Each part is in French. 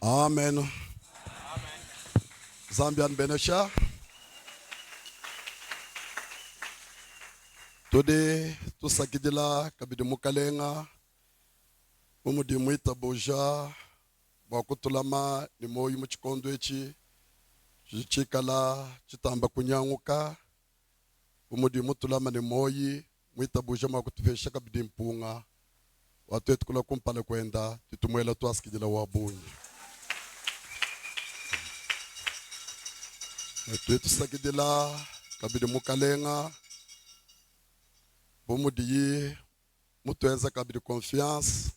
Amen. Zambian Benesha. Today, to sakidila kabidi mukalenga, umudi muita boja, wakutulama ni moyi muchikondo echi, chichikala, chitamba kunyanguka, umudi mutulama ni moyi, muita boja makutufesha kabidi mpunga, watu etukula kumpale kwenda, titumwela tuasikidila wabunyi. Tuetu sakidila kabidi mukalenga, bumudi mutuenza kabidi confiance,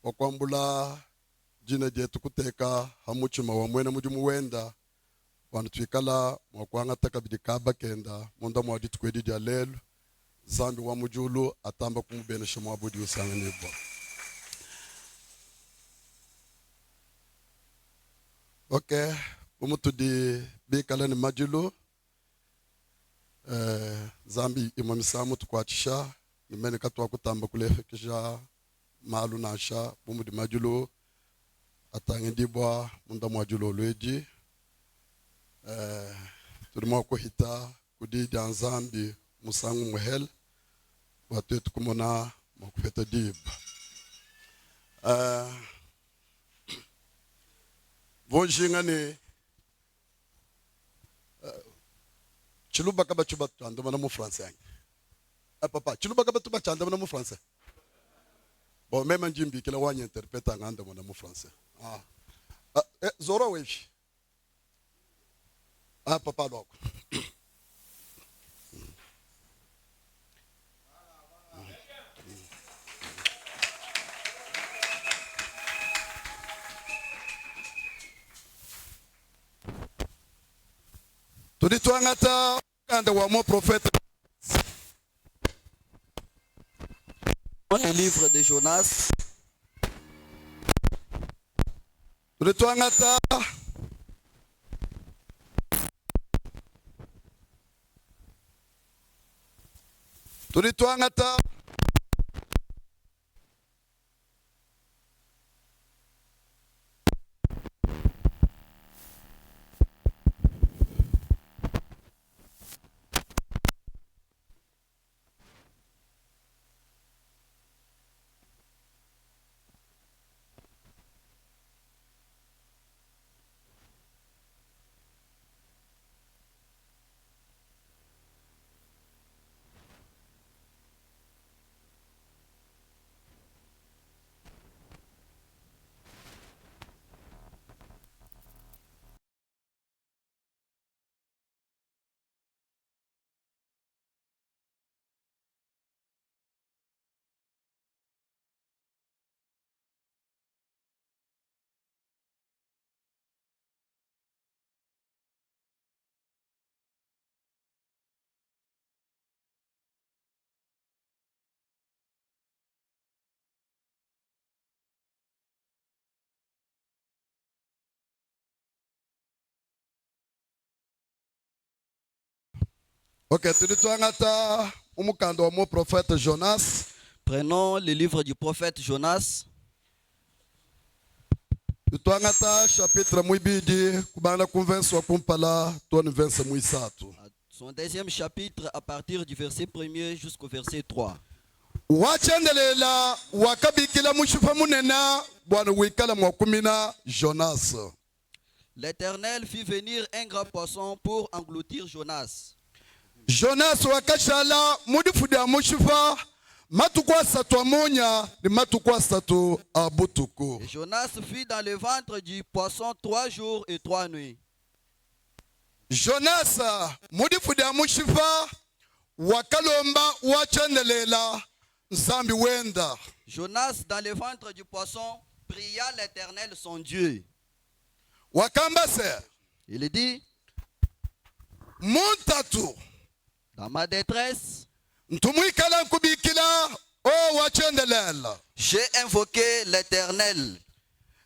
wakwambula jina jetu kuteka hamuchuma wa mwene mujumu wenda, wanu tuikala mwakwangata kabidi kaba kenda, munda mwadi tukwedi dia lelu, zambi wa mujulu atamba kumubenesha mwabudi usanga nibwa. Okay. Umutu di bikala ni majulu zambi imamisamu tukwachisha nimene katwa kutamba kulefekisha malu nasha bumu di majulu atangi dibwa munda mwajulo lweji tulimwa kuhita kudi di zambi musangu muhel watu yetu kumona mwakufeta dibwa vonjinga ni chiluba kaba chuba chanda mana mu français papa chiluba kaba tuba chanda mana mu français bon même njimbi kila wanya interpreta nganda mana mu français zoro weshi papa loko tuditwangata kanda wa mon prophète. Le livre de Jonas. Tuditwangata Ok, tulitwangata umukanda wa prophète Jonas. Prenons le livre du prophète Jonas. Tutwangata chapitre mwibidi kubanda kunvensi wa kumpala tuoni vense mwisatu. Son deuxième chapitre à partir du verset 1er jusqu'au verset 3. Wachendelela wakabikila mushifa munena bwana wikala mwakumina Jonas. L'Éternel fit venir un grand poisson pour engloutir Jonas. Jonas wakashala mudifudia mushifa matukwa satu amonya ni matukwa satu abutuku. Et Jonas fut dans le ventre du poisson 3 jours et 3 nuits. Jonas mudifudia mushifa wakalomba wachendelela nzambi wenda. Jonas dans le ventre du poisson pria l'Éternel son Dieu. Wakambase. Il dit, Muntatu. dans ma détresse, Ntumwikala nkubikila o wachendelela. j'ai invoqué l'Éternel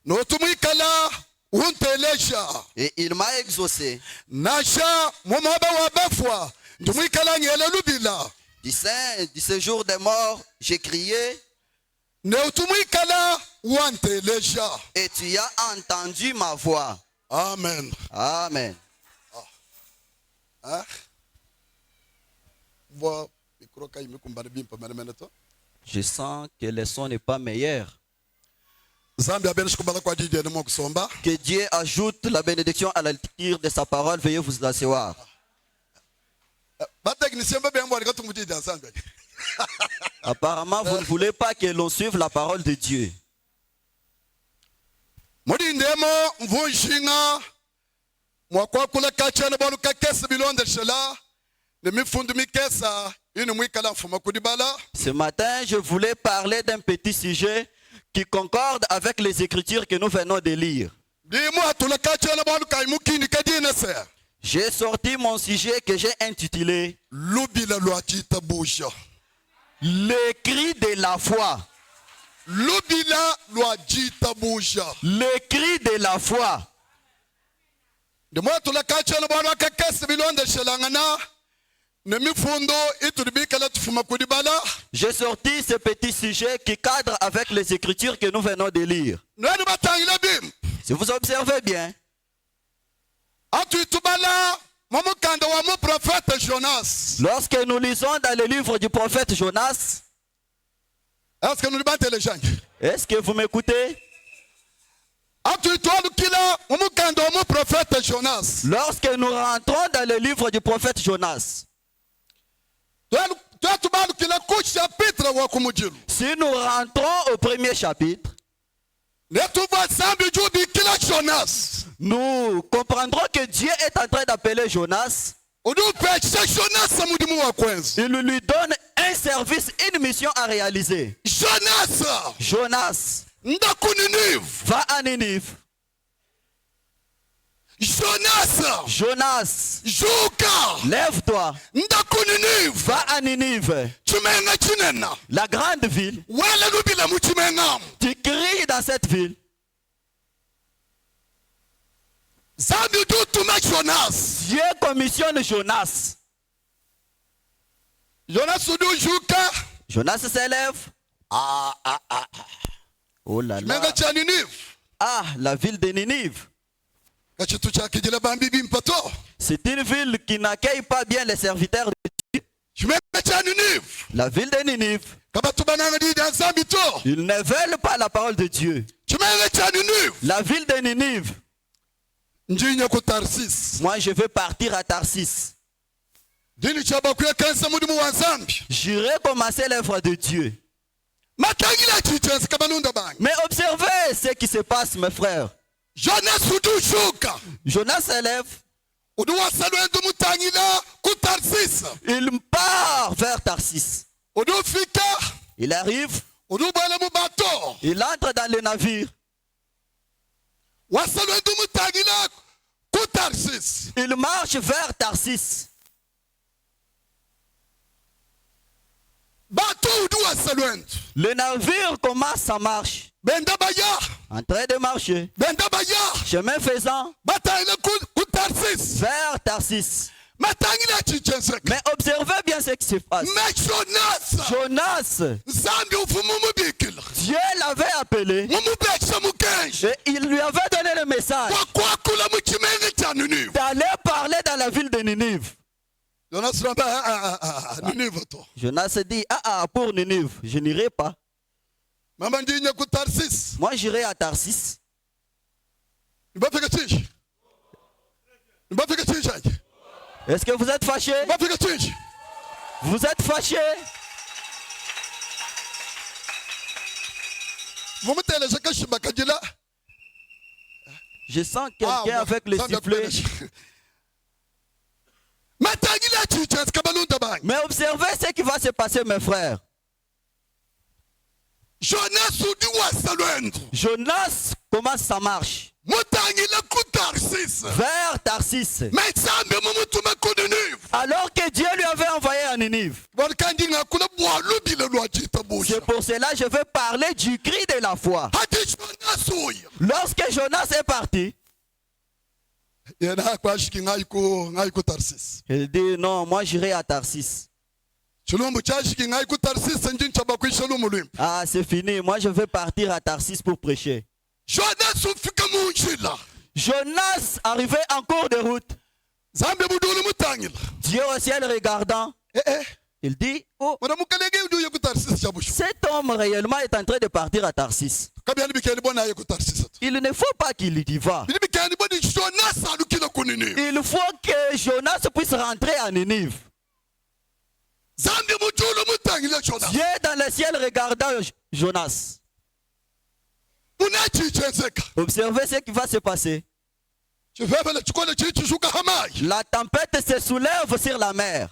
No tumwikala untelesha. et il m'a exaucé. Nasha mumaba wabafwa. Ntumwikala ngela lubila. Du séjour des morts, j'ai crié Ne tumwikala wantelesha. et tu as entendu ma voix. Amen. Amen. Ah. Vo mikroka imikumbana bimpa manemeneto. Je sens que le son n'est pas meilleur. Zambia benish kubala kwa jiji ni mokusomba. Que Dieu ajoute la bénédiction à la lecture de sa parole. Veuillez vous asseoir. Bateknisien bebe yambo alikatumuti ya Zambia. Apparemment, vous ne voulez pas que l'on suive la parole de Dieu. Muri ndemo mvunjinga mwakwa kula kachana bonu kakesa bilonde shela ne mifundu mikesa ini mwikala mfuma kudibala. Ce matin, je voulais parler d'un petit sujet qui concorde avec les écritures que nous venons de lire. Dimu atula kachana bonu kaimukini kadina se. J'ai sorti mon sujet que j'ai intitulé Lubila luachita busha. Le cri de la foi. Lubila luachita busha. Le cri de la foi. Dimu atula kachana bonu kakesa bilonde shela ngana. Ne mifundo itudibikala tufuma kudibala. J'ai sorti ce petit sujet qui cadre avec les écritures que nous venons de lire. Nani batangila bim. Si vous observez bien, Atuitubala momukanda wa mu prophète Jonas. lorsque nous lisons dans le livre du prophète Jonas, Est-ce que nous libante les gens? est-ce que vous m'écoutez? Atuitwalukila momukanda wa mu prophète Jonas. Lorsque nous rentrons dans le livre du prophète Jonas, Tuatubalukila ku chapitre wa kumujilu. si nous rentrons au premier chapitre, Netuva sambi jubi kila Jonas. nous comprendrons que Dieu est en train d'appeler Jonas. Udupe Jonas mudimu wa kwenzi. Il lui donne un service, une mission à réaliser. Jonas. Jonas, Ndakuninive. va à Ninive. Jonas. Jonas, Juka. lève-toi, Ndakuninive. va à Ninive, Chimenga chinena. la grande ville. Wala lubila mu chimenga. Tu cries dans cette ville. Zambi dutuma Jonas. Dieu commissionne Jonas. Jonas udu juka. Jonas s'élève. Oh là là. Chimenga cha Ninive. Ah, la ville de Ninive. Kachitu cha kijila bambi bimpato. C'est une ville qui n'accueille pas bien les serviteurs de Dieu. Chimenga cha Ninive. La ville de Ninive. Kabatubananga di dan zambi to. Ils ne veulent pas la parole de Dieu. Chimenga cha Ninive. La ville de Ninive. Njinya ku Tarsis. Moi, je veux partir à Tarsis. Dini chaba kuya kansa mudimu wa zambi. J'irai commencer l'œuvre de Dieu. Matangila chichensi kabanunda bang. Mais observez ce qui se passe, mes frères. Jonas udu juka. Jonas s'élève. Udu wasalwendu mutangila ku Tarsis. Il part vers Tarsis. Udu fika. Il arrive. Udu bwele mu bato. Il entre dans le navire. Wasalwendu mutangila ku Tarsis. Il marche vers Tarsis. Bato udu wasalwendu. Le navire commence sa marche. Benda baya. En train de marcher. Benda baya. Chemin faisant, Bataille ku Tarsis. vers Tarsis. matangila chichense Mais observez bien ce qui se passe. mais Jonas Jonas, nzambi uvumu mubikila Dieu l'avait appelé mumubekisa mukenji et il lui avait donné le message wakwakula mukimenge cha Ninive d'aller parler dans la ville de Ninive. Jonas ramba Ninive to Jonas dit, pour Ninive, je n'irai pas. mama ndinya ku Tarsis Moi, j'irai à Tarsis. nibafika chinji Est-ce que vous êtes fâché? nibafika chinji Vous êtes fâché? mumuteleje kashimba kagila Je sens quelqu'un avec le sifflet. matangila chichense kabalunda bang Mais observez ce qui va se passer, mes frères. Jonas udi wasalwendu Jonas, comment ça marche? mutangila ku Tarsis Vers Tarsis. mais nzambi mumutuma ku Ninive Alors que Dieu lui avait envoyé à Ninive. Kandi ngakula bwalubile lwachita C'est busha pour cela que je vais parler du cri de la foi. hadi Jonas uya Lorsque Jonas est parti, yena akwashiki ngai ku Tarsis il dit non, moi j'irai à Tarsis. chilumbu chashiki ngai ku Tarsis njinchaba kwishelu mulwimbi Ah, c'est fini. Moi je vais partir à Tarsis pour prêcher. Jonas ufika munjila Jonas arrivé en cours de route. zambi budulu mutangila Dieu au ciel regardant, il dit, oh, mwana mukalege uduye ku Tarsis chabusha cet homme réellement est en train de partir à Tarsis. kabyani bikeni bona ye ku Tarsis Il ne faut pas qu'il y va. bili bikeni boni Jonas alukila ku Ninive Il faut que Jonas puisse rentrer à Ninive. zambi budulu mutangila Jonas Dieu dans le ciel regardant Jonas. unachichenzeka Observez ce qui va se passer. chivevele chikole chichishuka hamayi La tempête se soulève sur la mer.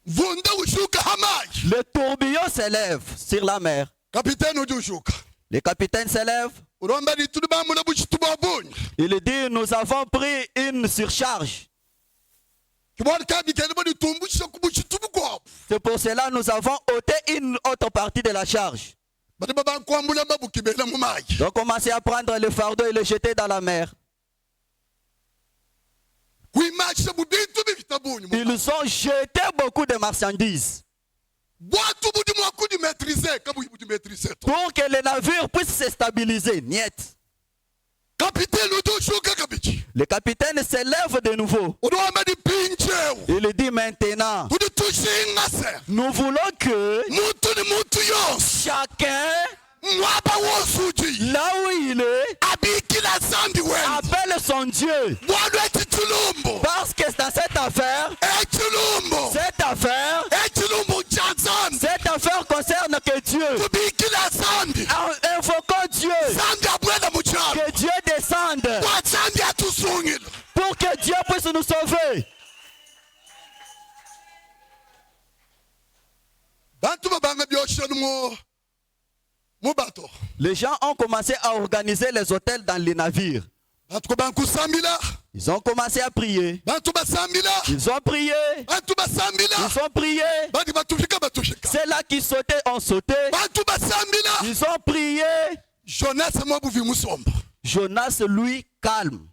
vunda ushuka hamayi Le tourbillon s'élève sur la mer. kapiteni udi ushuka Le capitaine s'élève. uromba lituli bamula buchitu bwabunyi Il dit, nous avons pris une surcharge. kibona kabikeni boni tumbusha ku buchitu bwabo C'est pour cela que nous avons ôté une autre partie de la charge. bati babankwambula babukibela mu mayi Donc commencez à prendre le fardeau et le jeter dans la mer. kuimaisha budintu bifita bunyi Ils ont jeté beaucoup de marchandises bwatu budi mwakudi maîtriser kabuyi budi maîtriser to pour que le navire puisse se stabiliser. Niet. kapiteni udi ushuka kabichi Le capitaine s'élève de nouveau. uromba di pinchewu Il dit maintenant, udi tushinga se nous voulons que mutu ni mutu yonse chacun, mwaba wosuji là où il est, abikila zambi wenu appelle son Dieu. bwalwe echilumbu Parce que dans cette affaire cha zambi concerne que Dieu. kubikila zambi Invoquons Dieu. zambi abwela muchalo Que Dieu descende kwa zambi atusungile pour que Dieu puisse nous sauver. bantu babanga byoshelu mu bato Les gens ont commencé à organiser les hôtels dans les navires. bantu bankusambila Ils ont commencé à prier. bantu basambila Ils ont prié. bantu basambila Ils ont prié. bandi batushika Ceux-là qui sautaient ont sauté. bantu basambila Ils ont prié. Jonas mwabuvi musomba Jonas, lui, calme.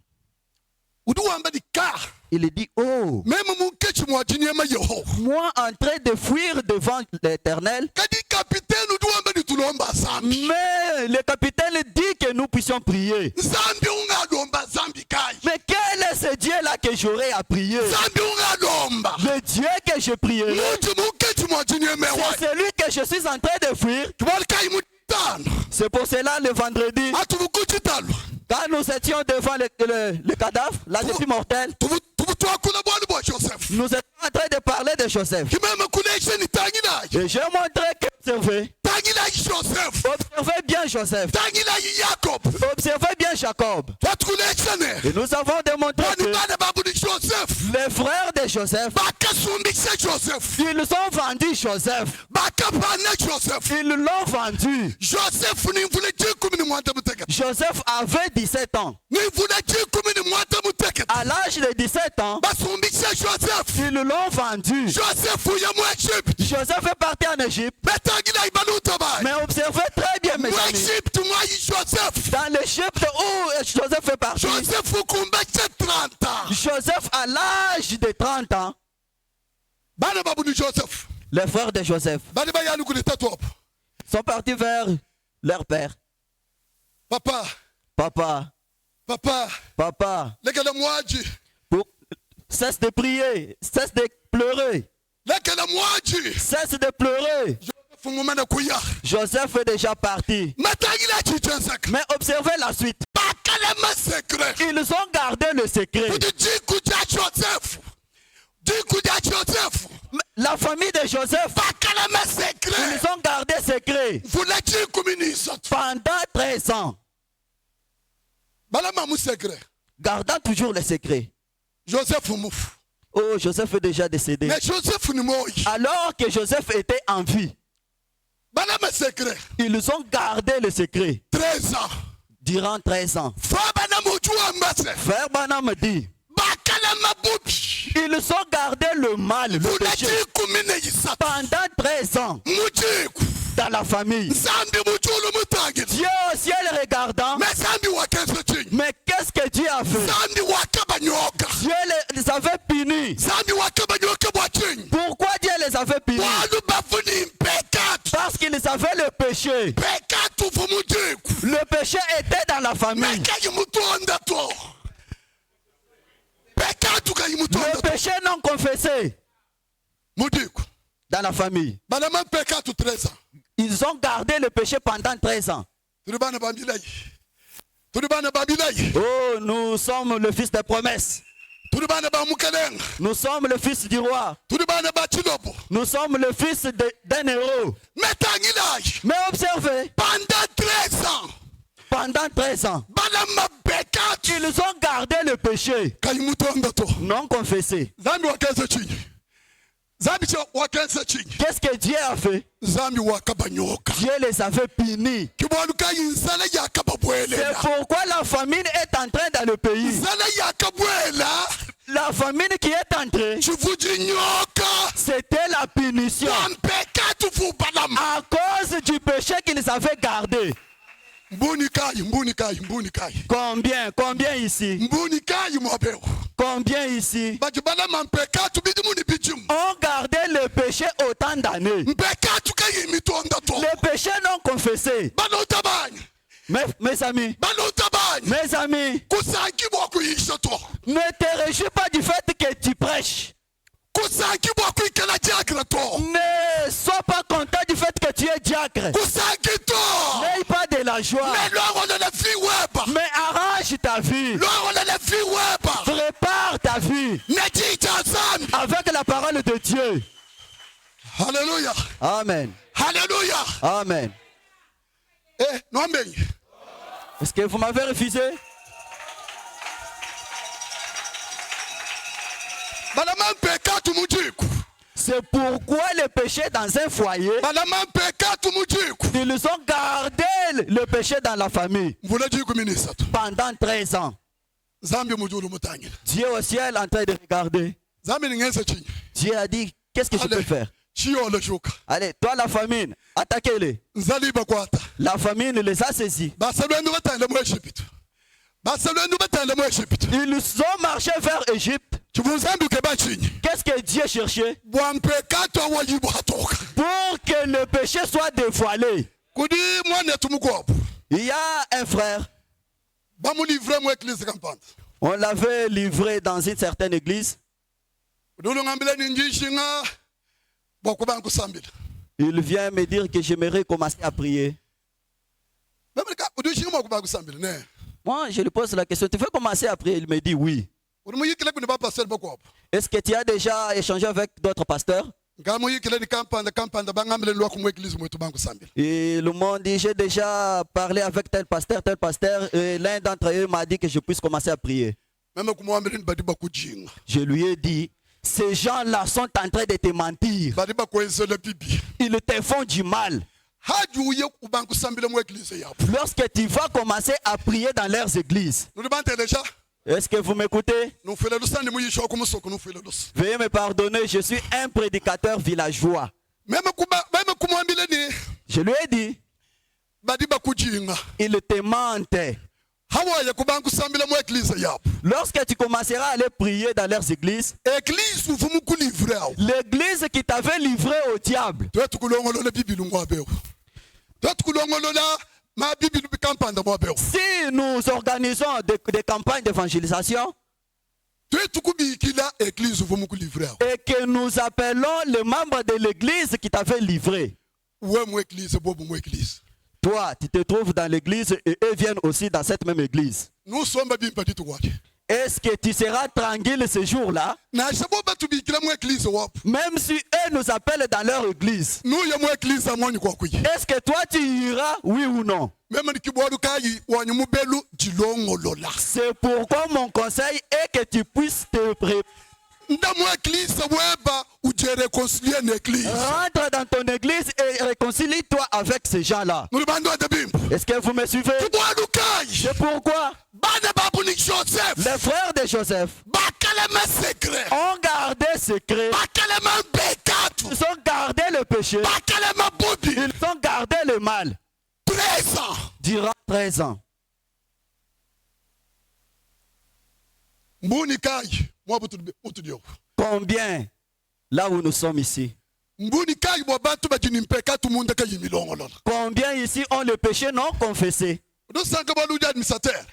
udi wamba di ka Il dit, oh, meme munkechi mwajiniema Yehova moi en train de fuir devant l'Éternel. kadi kapiteni udi wamba di tulomba zambi Mais le capitaine dit que nous puissions prier. zambi ungalomba zambi kai Mais quel est ce Dieu-là que j'aurai à prier? zambi ungalomba Le Dieu que je prierai, muti munkechi mwajiniema c'est celui que je suis en train de fuir. kibali kai mutano C'est pour cela le vendredi, atubukuchitalo quand nous étions devant le cadavre, la vie mortelle, tubutwakula bwali bwa Joseph nous étions en train de parler de Joseph. kimeme kulesheni tangilayi Et j'ai montré que observez Joseph bien Joseph, tangilayi Jacob observez bien Jacob. batkuleshene Et nous avons démontré bani que bana babudi Joseph les frères de Joseph, bakasumbise Joseph ils ont vendu Joseph. bakapana Joseph Ils l'ont vendu. Joseph nimvule jikumi ni mwanda muteketa Joseph avait 17 ans. nimvule jikumi ni mwanda muteketa À l'âge de 17 ans, basumbise Joseph ils l'ont vendu. Joseph uya mu Egypte Joseph est parti en Égypte. betangilayi baluta bayi Mais observez très bien, mes amis. Égypte, moi, Joseph. Dans l'Égypte où Joseph fait partie, Joseph, Fukumba, c'est 30 ans. Joseph à l'âge de 30 ans, Bana Babouni Joseph. les frères de Joseph Bana Bayanu Kuletatuop. sont partis vers leur père. Papa, Papa, papa, papa, lekele mwaji. cesse de prier, cesse de pleurer, Lekele mwaji. cesse de pleurer. Joseph Mumana Kuya. Joseph est déjà parti. Matagila Chichensek. Mais observez la suite. Bakalema secret. Ils ont gardé le secret. Kudu Jikuja Joseph. Jikuja Joseph. La famille de Joseph, Bakalema secret. ils ont gardé secret Vous l'avez dit communiste. pendant 13 ans, Balama mou secret. gardant toujours le secret. Joseph Mouf. Oh, Joseph est déjà décédé. Mais Joseph Numoy. Alors que Joseph était en vie, Balama secret. ils ont gardé le secret 13 ans. durant 13 ans. Fabana Moutoua Mbase. Frère Branham dit, Bakalama Boubi. ils ont gardé le mal, le Vous l'avez péché, dit communiste. pendant 13 ans Moujiku. dans la famille. Zambi Moutoulu Moutagil. Dieu au ciel regardant, Mais Zambi Wakenseting. mais qu'est-ce que Dieu a fait? Zambi Wakabanyoka. Dieu les avait punis. Zambi Wakabanyoka Wating. Pourquoi Dieu les avait punis? Walu Bafuni Pekat. Parce qu'ils avaient le péché. Pekat Ufumujiku. Le péché était dans la famille. Mekayi Mutonda to. Pekat Ukayi Mutonda Le to. péché non confessé Mudiku. dans la famille. Balama Pekat 13 ans. Ils ont gardé le péché pendant 13 ans. Turibana Babilay. Turibana Babilay. Oh, nous sommes le fils des promesses. Turibana Bamukaleng. Nous sommes le fils du roi. Turibana Bachilopo. Nous sommes le fils d'un héros. Metangilay. Mais observez, Pendant 13 ans. pendant 13 ans, Balama Pekat. ils ont gardé le péché Kayi Mutonda to. non confessé. Zambi Wakenseting. Zambi Wakenseting. Qu'est-ce que Dieu a fait? Zambi Wakabanyoka. Dieu les avait punis. Kibonuka Yinsala Yakababwele. C'est pourquoi la famine est entrée dans le pays. Zala Yakabwela. La famine qui est entrée, Chivujinyoka. c'était la punition Wampekatu Fubalam. à cause du péché qu'ils avaient gardé. Mbunikai, Mbunikai, Mbunikai. Combien ici? Mbunikai Mobeo. Combien ici Bajibala Mampekatu Bidimuni Bijum. ont gardé le péché autant d'années? Mpekatu Kayi Mitonda to. Le péché non confessé. Banotabany. Mes amis, Banotabany. mes amis, Kusaki Boku Yishato. ne te réjouis pas du fait que tu prêches. Kusaki Boku Ikela Diakra to. Ne sois pas content du fait que tu es diacre. Kusaki to. N'aie pas de la joie, Mais l'or on a la fille web. mais arrange ta vie. L'or on a la fille web. Prépare ta vie Neti Chazam. avec la parole de Dieu. Alléluia. Amen. Alléluia. Amen. Eh, non mais. Est-ce que vous m'avez refusé? Balama Pekatu Mujiku. C'est pourquoi le péché dans un foyer, Balama Pekatu Mujiku. ils ont gardé le péché dans la famille Mvula jiku ministre. pendant 13 ans. Zambi Mujulu Mutangil. Dieu au ciel en train de regarder. Zambi Ngense Chi. Dieu a dit, qu'est-ce que je peux faire? Chio le Joka. Allez, toi la famine, attaquez-les. Nzali Bakwata. La famine les a saisis. Basalwendu batale mu Egypte. Basalwendu batale mu Egypte. Ils ont marché vers Égypte. Chivunzambi Kebachini. Qu'est-ce que Dieu cherchait? Bwampekatu awajibu hatoka. Pour que le péché soit dévoilé. Kudi mwana tumukopo. Il y a un frère, Bamu livre mu église campagne. on l'avait livré dans une certaine église. Dulu ngambile ninjishinga. Bokubanku sambile. Il vient me dire que j'aimerais commencer à prier. Bemeka udushinga bokubanku sambile ne. Moi, je lui pose la question, tu veux commencer à prier? Il me dit oui. Udumuyikile kuni ba pasteur bokopo. Est-ce que tu as déjà échangé avec d'autres pasteurs? Ngamuyikile ni campagne bangambile lwa ku mu église mwetu banku sambile. Et le monde dit, j'ai déjà parlé avec tel pasteur, et l'un d'entre eux m'a dit que je puisse commencer à prier. Meme kumwambile ni badiba kujinga. Je lui ai dit, ces gens-là sont en train de te mentir. Badiba kwenzele bibi. Ils te font du mal. Hajuye kubanku sambile mu église yapo. Lorsque tu vas commencer à prier dans leurs églises, Nous demandons déjà. est-ce que vous m'écoutez? Nous faisons le sang de Moïse au Kumusoko, nous faisons le sang. Veuillez me pardonner, je suis un prédicateur villageois. Même kumwambile ni. Je lui ai dit, badi bakujinga Ils te mentent. hawaye kubangu sambila mu église yabo Lorsque tu commenceras à aller prier dans leurs églises, église uvumu kulivre awo l'église qui t'avait livré au diable, twetu kulongolola bibili ngwabeo twetu kulongolola ma bibili bikampanda mwabeo si nous organisons des campagnes d'évangélisation twetu kubikila église uvumu kulivre awo et que nous appelons les membres de l'église qui t'avait livré, uwe mu église bobu mu église toi, tu te trouves dans l'église et eux viennent aussi dans cette même église. nous sommes bimpa ditwali Est-ce que tu seras tranquille ce jour-là, na shabo batubikila mu église wapo même si eux nous appellent dans leur église? nous ya mu église amoni kwa kuyi Est-ce que toi tu iras, oui ou non? même nikibwalu kayi wanyu mubelu jilongolola C'est pourquoi mon conseil est que tu puisses te préparer. nda mu église weba uje réconcilier l'église Rentre dans ton église et réconcilie-toi avec ces gens-là. nous bando de bimpa Est-ce que vous me suivez? kubwalu kayi C'est pourquoi bana babu ni Joseph les frères de Joseph bakalema secret ont gardé secret. bakalema bekatu Ils ont gardé le péché. bakalema bobi Ils ont gardé le mal 13 ans durant 13 ans. mbuni kayi mwabutu utudio Combien là où nous sommes ici? mbuni kayi bwa bantu bajini mpekatu munda kayi milongolola Combien ici ont le péché non confessé? dosanga bwalu di administrateur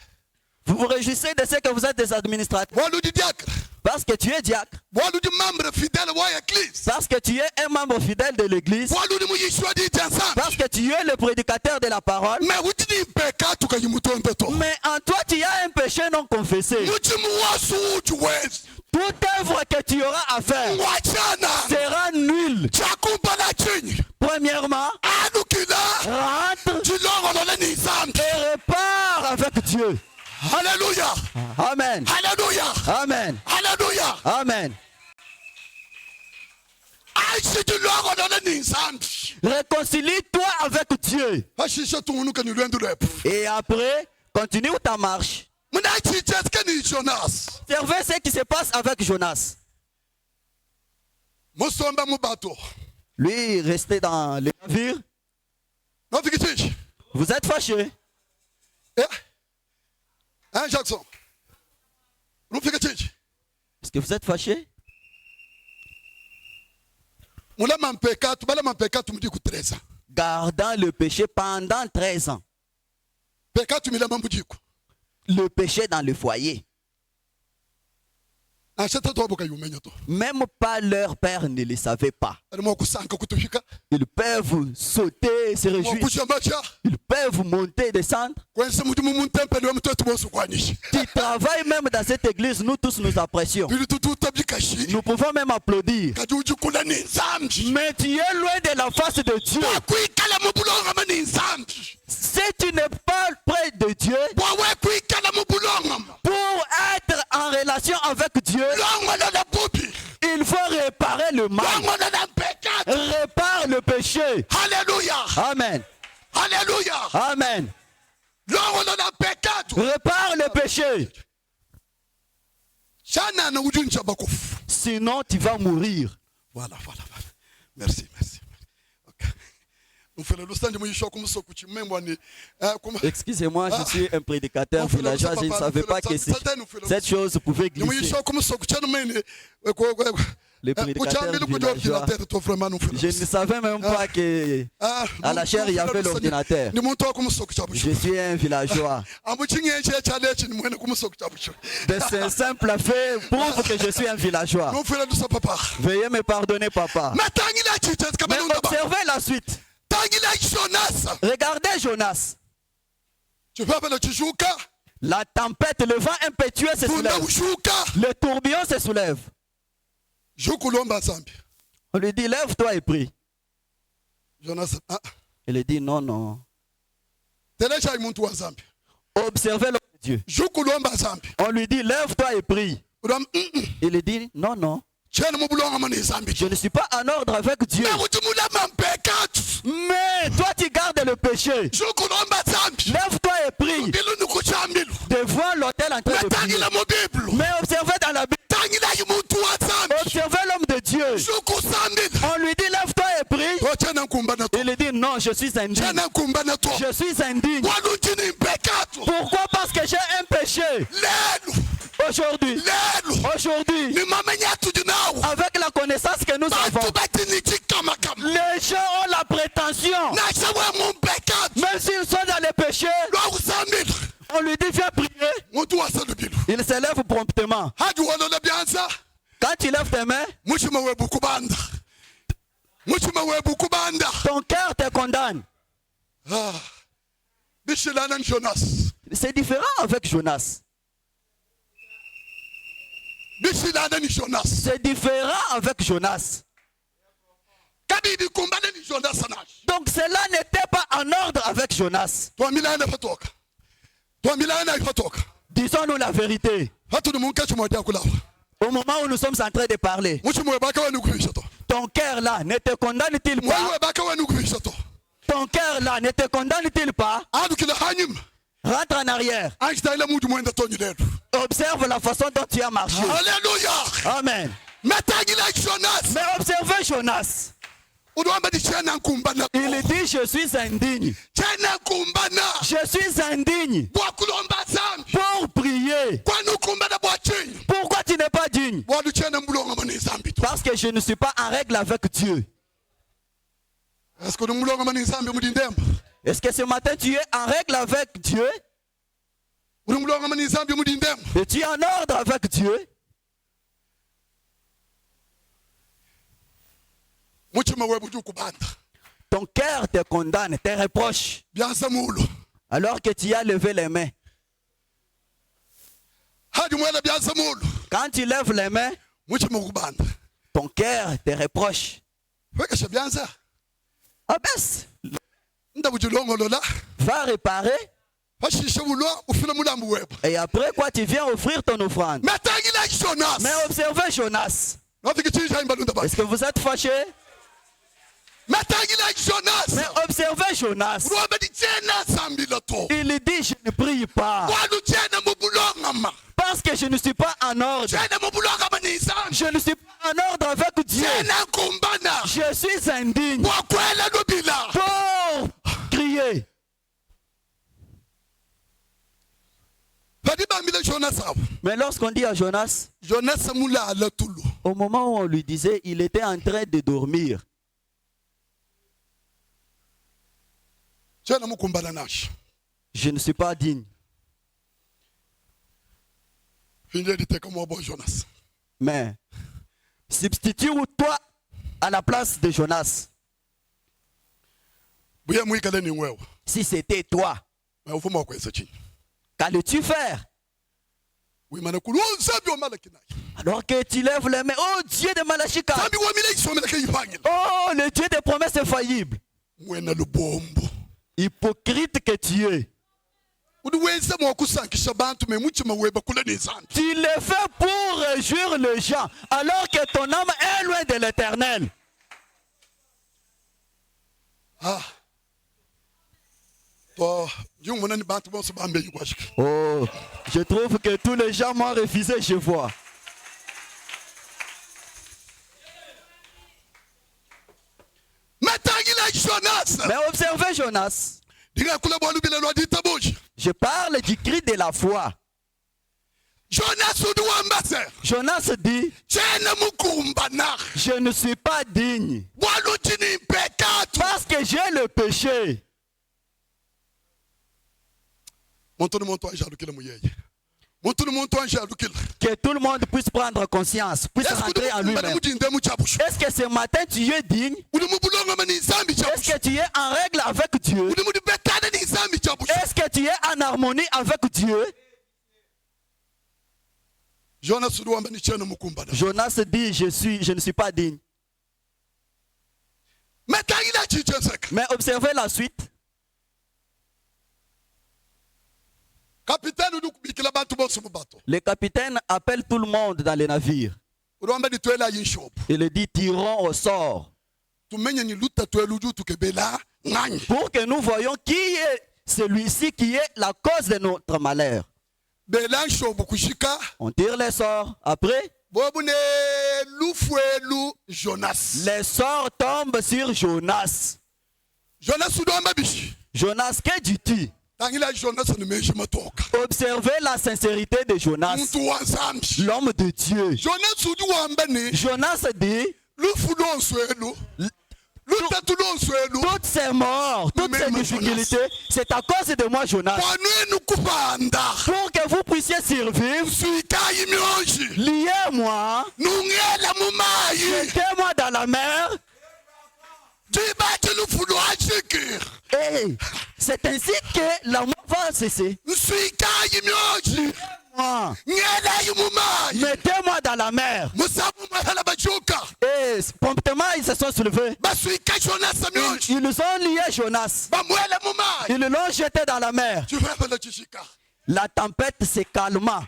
Vous vous réjouissez de ce que vous êtes des administrateurs bwalu di diacre parce que tu es diacre, bwalu di membre fidèle wa église parce que tu es un membre fidèle de l'église, bwalu di muyishwa di jansan parce que tu es le prédicateur de la parole. mais utini mpekatu kayi mutombeto Mais en toi, tu as un péché non confessé. mujimu wasu uju wezi Toute œuvre que tu auras à faire wachana sera nulle. chakumbala chini Premièrement, anukila rentre jilongolola ni zambi et repars avec Dieu. Alléluia Amen. Alléluia Amen. Alléluia Amen. aishi jilongolola ni zambi Réconcilie-toi avec Dieu. ashisha tungunuka ni lwendo lwepo Et après, continue ta marche. munachicheske ni Jonas Observez ce qui se passe avec Jonas. musomba mubato Lui, resté dans le navire. nofikitishi Vous êtes fâché. Hein Jackson nufikitishi Est-ce que vous êtes fâché? mula mampekatu bala mampekatu mudi ku 13 ans Gardant le péché pendant 13 ans. pekatu mila mambujiku Le péché dans le foyer. ashata tobuka yumenya to Même pas leur père ne le savait pas. alimo kusanka kutufika Ils peuvent sauter, se réjouir. mokushamacha Ils peuvent monter, descendre. kwense mudi muntempele wa mtoto bosu kwanishi Qui travaillent même dans cette église, nous tous nous apprécions. bili tututabikashi Nous pouvons même applaudir. kajuju kula ni nzambi Mais tu es loin de la face de Dieu. wakwikala mubulongama ni nzambi Si tu n'es pas près de Dieu, bwawe kwikala mubulongama pour être en relation avec Dieu, longolola bubi il faut réparer le mal. longolola mpekatu Répare le péché. Alléluia Amen. Alléluia Amen. longolola mpekatu Répare le péché. shana na ujunja bakufu Sinon, tu vas mourir. voilà merci okay. Mfele lusanje muyisho kumusoko chimembo ni Excusez-moi, je suis un prédicateur villageois. Je ne savais pas que cette chose pouvait glisser. muyisho kumusoko chanu mene Le prédicateur villageois. Je ne savais même pas que à la chair il y avait l'ordinateur. Je suis un villageois. De ce simple fait prouve que je suis un villageois. Veuillez me pardonner, papa. Mais observez la suite. Regardez Jonas. La tempête, le vent impétueux se soulève. Le tourbillon se soulève. On lui dit, lève-toi et prie. Il lui dit, non, non. Observez l'homme de Dieu. On lui dit, lève-toi et prie. Il lui dit, non, non. Je ne suis pas en ordre avec Dieu. Mais toi, tu gardes le péché. Lève-toi et prie. Devant l'autel en train de prier. Mais observez dans la Bible. Observez l'homme de Dieu. On lui dit, lève-toi et prie. Il dit non, je suis indigne. Je suis indigne. Pourquoi? Parce que j'ai un péché. Aujourd'hui, avec la connaissance que nous avons, les gens ont la prétention, même s'ils sont dans les péchés, on lui dit viens prier. Il se lève promptement. Quand tu lèves tes mains, ton cœur te condamne. C'est différent avec Jonas. C'est différent avec Jonas. Donc cela n'était pas en ordre avec Jonas. Disons-nous la vérité. Au moment où nous sommes en train de parler, ton cœur là ne te condamne-t-il pas? Ton cœur là ne te condamne-t-il pas? Rentre en arrière. Observe la façon dont tu as marché. Alléluia. Amen. Mais observez Jonas. Il dit je suis indigne. Je suis indigne pour prier. Pourquoi tu n'es pas digne? Parce que je ne suis pas en règle avec Dieu. Est-ce que ce matin tu es en règle avec Dieu? Et tu es en ordre avec Dieu? Ton cœur te condamne, te reproche. Alors que tu as levé les mains. Quand tu lèves les mains, ton cœur te reproche. Abaisse. Va réparer. Et après quoi tu viens offrir ton offrande. Mais observez Jonas. Est-ce que vous êtes fâché? Mais observez Jonas. Il dit je ne prie pas. Parce que je ne suis pas en ordre. Je ne suis pas en ordre avec Dieu. Je suis indigne. Pour crier. Mais lorsqu'on dit à Jonas, au moment où on lui disait, il était en train de dormir. Je ne suis pas digne. Mais substitue-toi à la place de Jonas. Si c'était toi, qu'allais-tu faire? Alors que tu lèves les mains, oh Dieu de Malachika, oh le Dieu des promesses infaillibles, hypocrite que tu es. Tu le fais pour réjouir les gens, alors que ton âme est loin de l'Éternel. Oh, je trouve que tous les gens m'ont refusé, je vois. Mais observez Jonas. Je parle du cri de la foi. Jonas dit, je ne suis pas digne parce que j'ai le péché. Que tout le monde puisse prendre conscience, puisse rentrer en lui-même. Est-ce que ce matin tu es digne? Est-ce que tu es en règle avec Dieu? Est-ce que tu es en harmonie avec Dieu? Jonas dit, je ne suis pas digne. Mais observez la suite. Le capitaine appelle tout le monde dans les navires. Il dit, tirons au sort. Pour que nous voyions qui est celui-ci qui est la cause de notre malheur. On tire les sorts. Après, Les sorts tombent sur Jonas. Jonas, que dis-tu? Observez la sincérité de Jonas, l'homme de Dieu. Jonas dit, toutes ces morts, toutes ces difficultés, c'est à cause de moi, Jonas. Pour que vous puissiez survivre, liez-moi, mettez-moi dans la mer. Et c'est ainsi que la mort va cesser. Mettez-moi dans la mer. Et promptement ils se sont soulevés. Ils ont lié Jonas. Ils l'ont jeté dans la mer. La tempête se calma.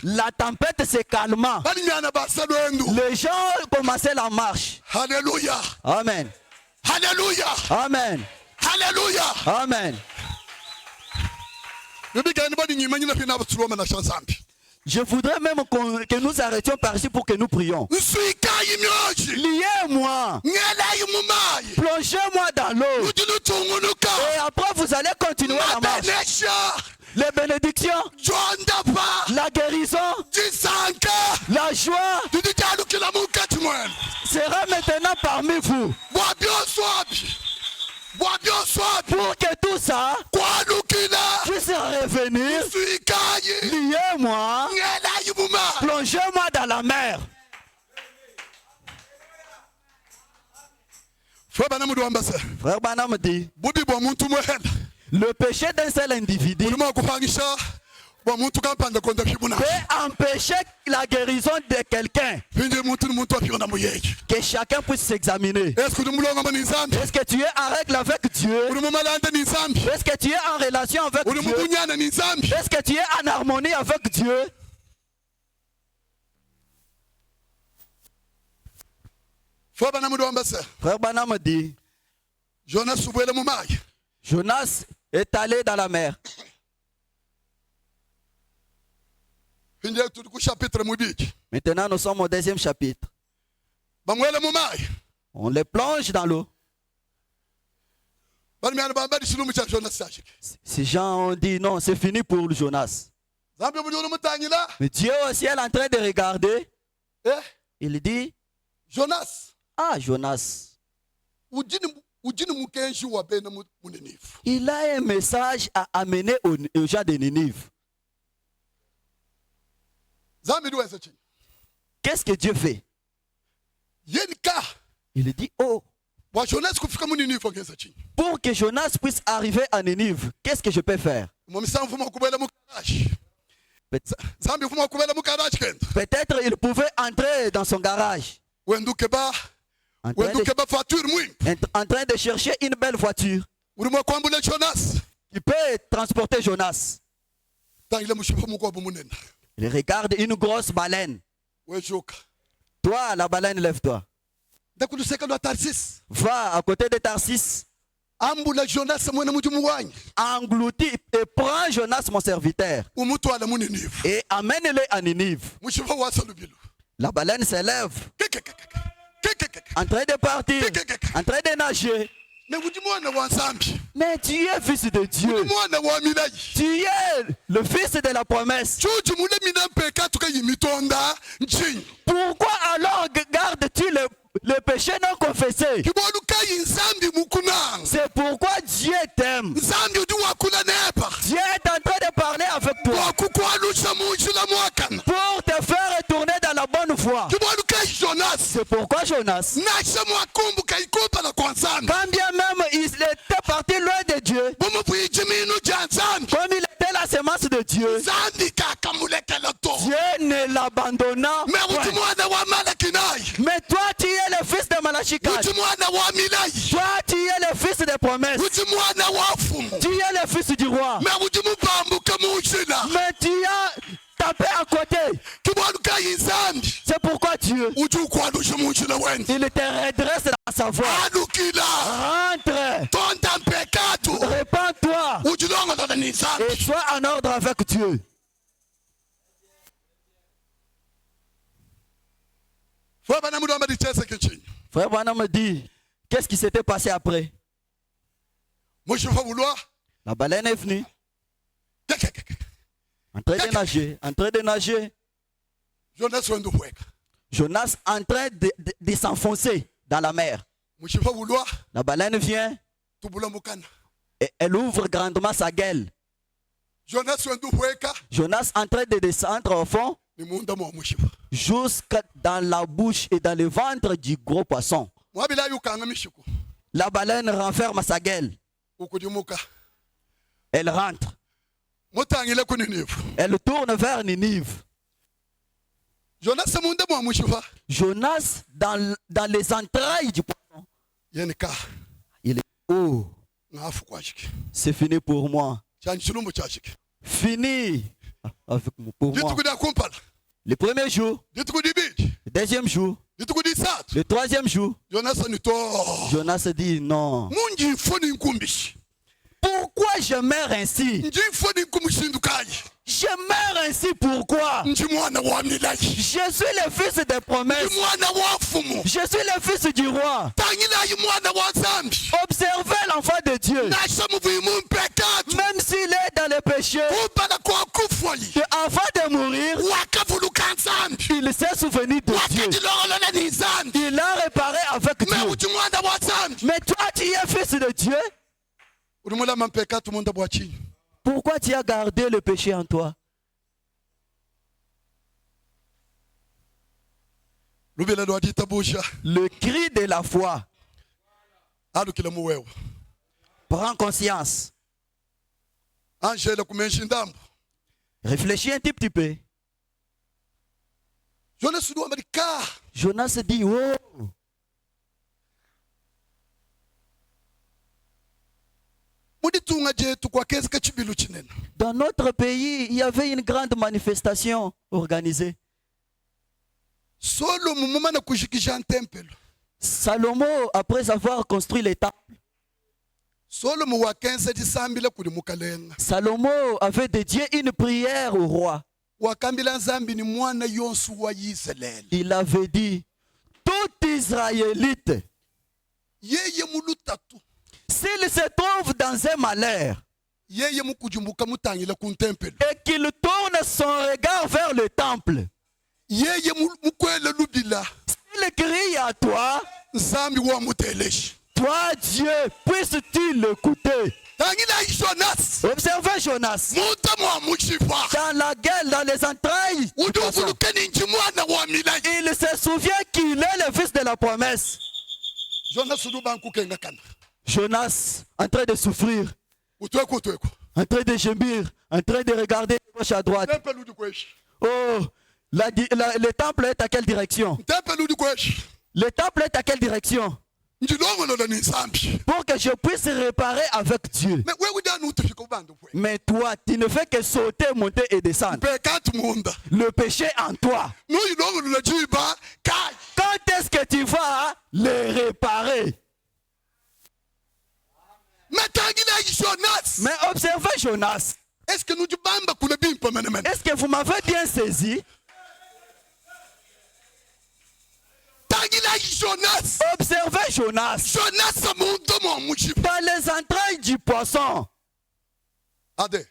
La tempête se calma. Les gens commençaient la marche. Alléluia. Amen. Alléluia. Amen. Alléluia. Amen. Je voudrais même que nous arrêtions par ici pour que nous prions. Liez-moi. Plongez-moi dans l'eau. Et après vous allez continuer la marche. Les bénédictions, la guérison, la joie sera maintenant parmi vous. Pour que tout ça puisse revenir, liez-moi, plongez-moi dans la mer. Frère Branham dit, le péché d'un seul individu peut empêcher la guérison de quelqu'un. Que chacun puisse s'examiner. Est-ce que tu es en règle avec Dieu? Est-ce que tu es en relation avec Dieu? Est-ce que tu es en harmonie avec Dieu? Frère Branham dit, Jonas est allé dans la mer. Maintenant, nous sommes au deuxième chapitre. On les plonge dans l'eau. Ces gens ont dit non, c'est fini pour Jonas. Mais Dieu aussi est en train de regarder. Il dit, Jonas. Ah, Jonas. Il a un message à amener aux gens de Ninive. Qu'est-ce que Dieu fait? Il dit, oh, pour que Jonas puisse arriver à Ninive, qu'est-ce que je peux faire? Peut-être il pouvait entrer dans son garage. En train de chercher une belle voiture. Il peut transporter Jonas. Il regarde une grosse baleine. Toi, la baleine, lève-toi. Va à côté de Tarsis. Engloutis et prends Jonas, mon serviteur. Et amène-le à Ninive. La baleine s'élève. En train de partir. En train de nager. Mais tu es fils de Dieu. Tu es le fils de la promesse. Pourquoi alors gardes-tu le péché non confessé? C'est pourquoi Dieu t'aime. Dieu est en train de parler avec toi pour te faire retourner dans la bonne voie. C'est pourquoi Jonas, quand bien même il était parti loin de Dieu, comme il était la semence de Dieu, Dieu ne l'abandonna point. Mais toi tu es le fils de Malachikat. Toi tu es le fils des promesses. Tu es le fils du roi. Mais tu as tapé à côté. C'est pourquoi Dieu, il te redresse dans sa voie. Rentre. Répands-toi. Et sois en ordre avec Dieu. Frère Branham me dit, qu'est-ce qui s'était passé après? La baleine est venue. En train de nager, en train de nager. Jonas en train de s'enfoncer dans la mer. La baleine vient et elle ouvre grandement sa gueule. Jonas en train de descendre au fond jusqu'à dans la bouche et dans le ventre du gros poisson. La baleine renferme sa gueule. Elle rentre. Elle tourne vers Ninive. Jonas dans les entrailles du poisson. Il est oh, c'est fini pour moi. Fini pour moi. Le premier jour, le deuxième jour, le troisième jour, Jonas dit non. Pourquoi je meurs ainsi? Je meurs ainsi, pourquoi? Je suis le fils des promesses. Je suis le fils du roi. Observez l'enfant de Dieu. Même s'il est dans le péché, avant de mourir, il s'est souvenu de Dieu. Il a réparé avec Dieu. Mais toi, tu es fils de Dieu. Pourquoi tu as gardé le péché en toi? Le cri de la foi. Prends conscience. Réfléchis un petit peu. Jonas dit, oh. Dans notre pays, il y avait une grande manifestation organisée. Salomon, après avoir construit les temples, Salomon avait dédié une prière au roi. Il avait dit, tout Israélite, s'il se trouve dans un malheur et qu'il tourne son regard vers le temple, s'il crie à toi, toi Dieu, puisses-tu l'écouter? Observez Jonas. Dans la gueule, dans les entrailles, il se souvient qu'il est le fils de la promesse. Jonas, en train de souffrir, en train de gémir, en train de regarder de gauche à droite. Oh, le temple est à quelle direction? Le temple est à quelle direction? Pour que je puisse réparer avec Dieu. Mais toi, tu ne fais que sauter, monter et descendre. Le péché en toi. Quand est-ce que tu vas le réparer? Mais observez Jonas. Est-ce que vous m'avez bien saisi? Observez Jonas. Dans les entrailles du poisson. Adé.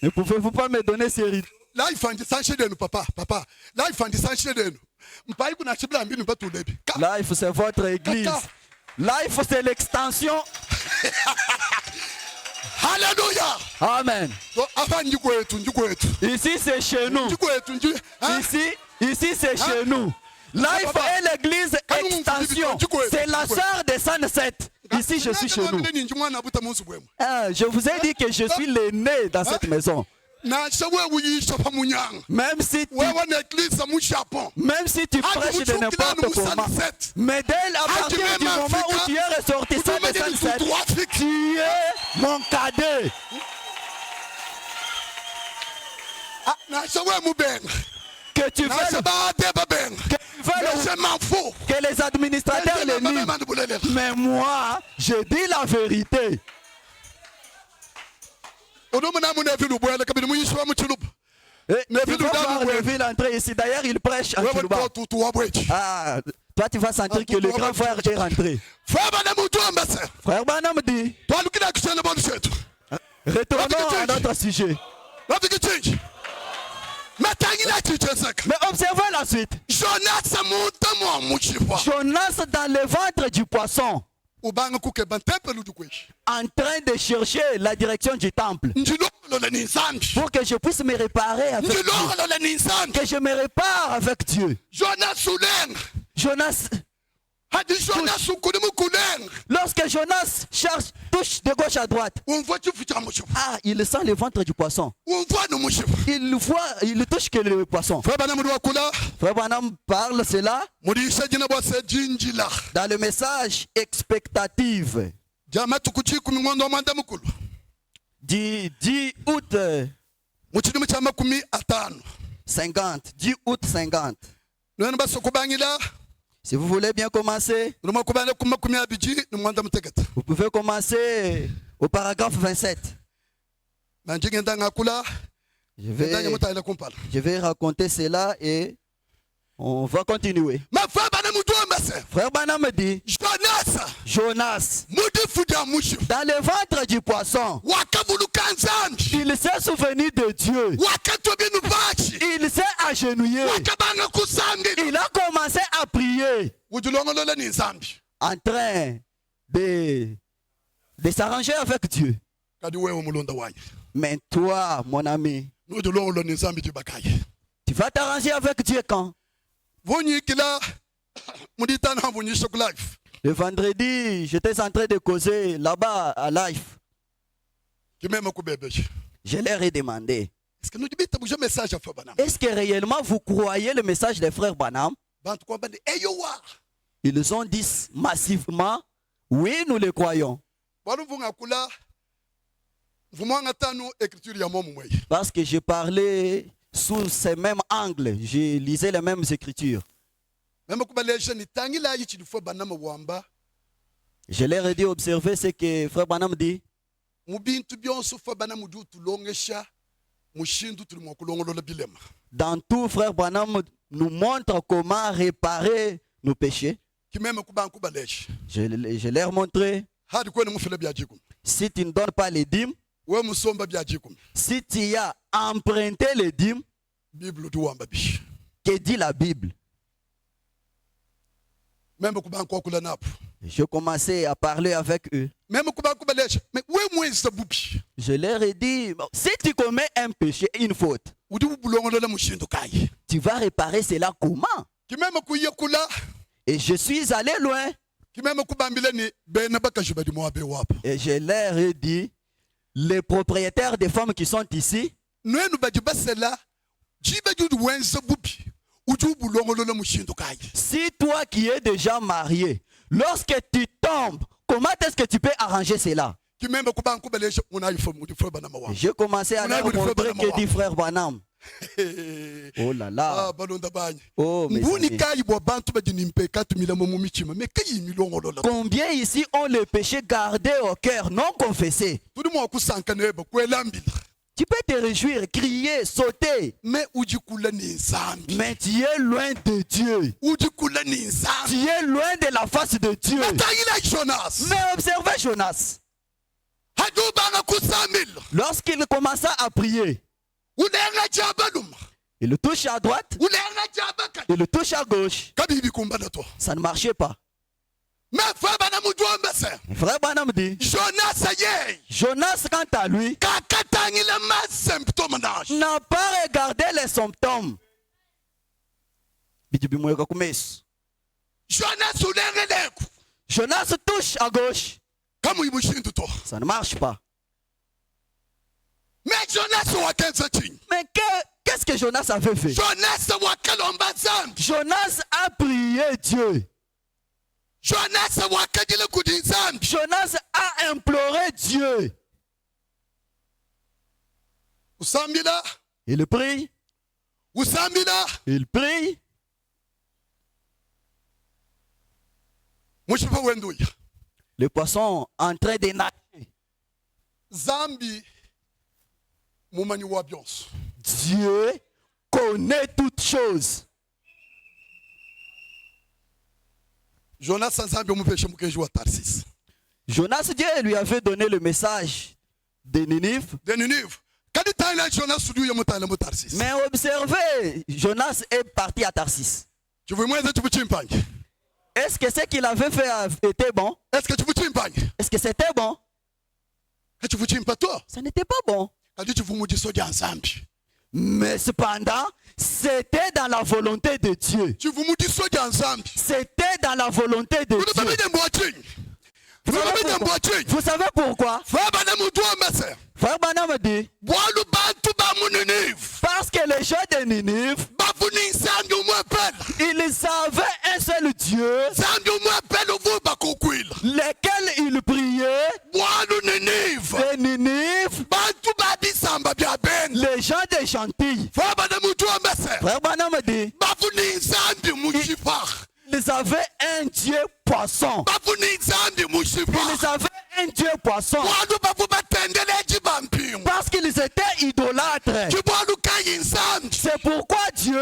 Ne pouvez-vous pas me donner ces rides? Life, c'est votre église. Life, c'est l'extension. Alléluia. Amen. Ici, c'est chez nous. Ici, c'est chez nous. Life est l'église extension. C'est la sœur de Sunset. Ici, je suis chez nous. Je vous ai dit que je suis l'aîné dans cette maison. Même si tu prêches de n'importe comment, mais dès à partir du moment où tu es ressortissant de Sunset, tu es mon cadet. Que tu veux que les administrateurs les nient. Mais moi, je dis la vérité. Et tu vas voir le ville entrer ici. D'ailleurs, il prêche à Tchoulouba. Ah, toi, tu vas sentir que le grand frère est rentré. Frère Branham dit, retournons à notre sujet. Mais observez la suite. Jonas dans le ventre du poisson, en train de chercher la direction du temple pour que je puisse me réparer avec Dieu. Que je me répare avec Dieu. Jonas. Lorsque Jonas cherche, touche de gauche à droite, ah, il sent le ventre du poisson. Il touche que le poisson. Frère Branham parle cela dans le message expectative du 10 août 50. 10 août 50. Si vous voulez bien commencer, vous pouvez commencer au paragraphe 27. Je vais raconter cela et on va continuer. Frère Branham dit, Jonas, dans le ventre du poisson, il s'est souvenu de Dieu. Il s'est agenouillé. Il a commencé à prier en train de s'arranger avec Dieu. Mais toi, mon ami, tu vas t'arranger avec Dieu quand? Le vendredi, j'étais en train de causer là-bas à Life. Je leur ai demandé, est-ce que réellement vous croyez le message des frères Branham? Ils ont dit massivement, oui, nous le croyons. Parce que je parlais sous ces mêmes angles, je lisais les mêmes écritures. Je leur ai dit, observez ce que frère Branham dit. Dans tout, frère Branham nous montre comment réparer nos péchés. Je leur ai montré, si tu ne donnes pas les dîmes, si tu as emprunté les dîmes, que dit la Bible? Je commençais à parler avec eux. Je leur ai dit, si tu commets un péché, une faute, tu vas réparer cela comment? Et je suis allé loin. Et je leur ai dit, les propriétaires des femmes qui sont ici, si toi qui es déjà marié, lorsque tu tombes, comment est-ce que tu peux arranger cela? J'ai commencé à leur montrer que dit frère Branham. Oh là là. Oh, mes amis. Combien ici ont le péché gardé au cœur, non confessé? Tu peux te réjouir, crier, sauter. Mais tu es loin de Dieu. Tu es loin de la face de Dieu. Mais observez Jonas. Lorsqu'il commença à prier, il le touche à droite, il le touche à gauche. Ça ne marchait pas. Frère Branham dit, Jonas quant à lui n'a pas regardé les symptômes. Jonas touche à gauche. Ça ne marche pas. Mais qu'est-ce que Jonas avait fait? Jonas a prié Dieu. Jonas a imploré Dieu. Il prie. Il prie. Le poisson en train de nager. mumanyi wa byonso. Dieu connaît toutes choses. Jonas Nzambi omupeshe mukeji wa Tarsis. Jonas, Dieu lui avait donné le message de Ninive. De Ninive. Kadi taila Jonas sudu mutala mu Tarsis. Mais observez, Jonas est parti à Tarsis. Tu veux moins de chimpangi? Est-ce que ce qu'il avait fait était bon? Est-ce que tu veux chimpangi? Est-ce que c'était bon? Tu veux chimpato? Ça n'était pas bon. Kadi tu veux mudiso dia Nzambi. Mais cependant, c'était dans la volonté de Dieu. Tu veux mudiso dia Nzambi. C'était dans la volonté de Dieu. Vous savez pourquoi? Frère Branham dit, parce que les gens de Ninive, ils avaient un seul Dieu, lequel ils priaient. De Ninive, les gens des gentils. Frère Branham dit, ils avaient un Dieu poisson. Ils avaient un Dieu poisson. Parce qu'ils étaient idolâtres. C'est pourquoi Dieu,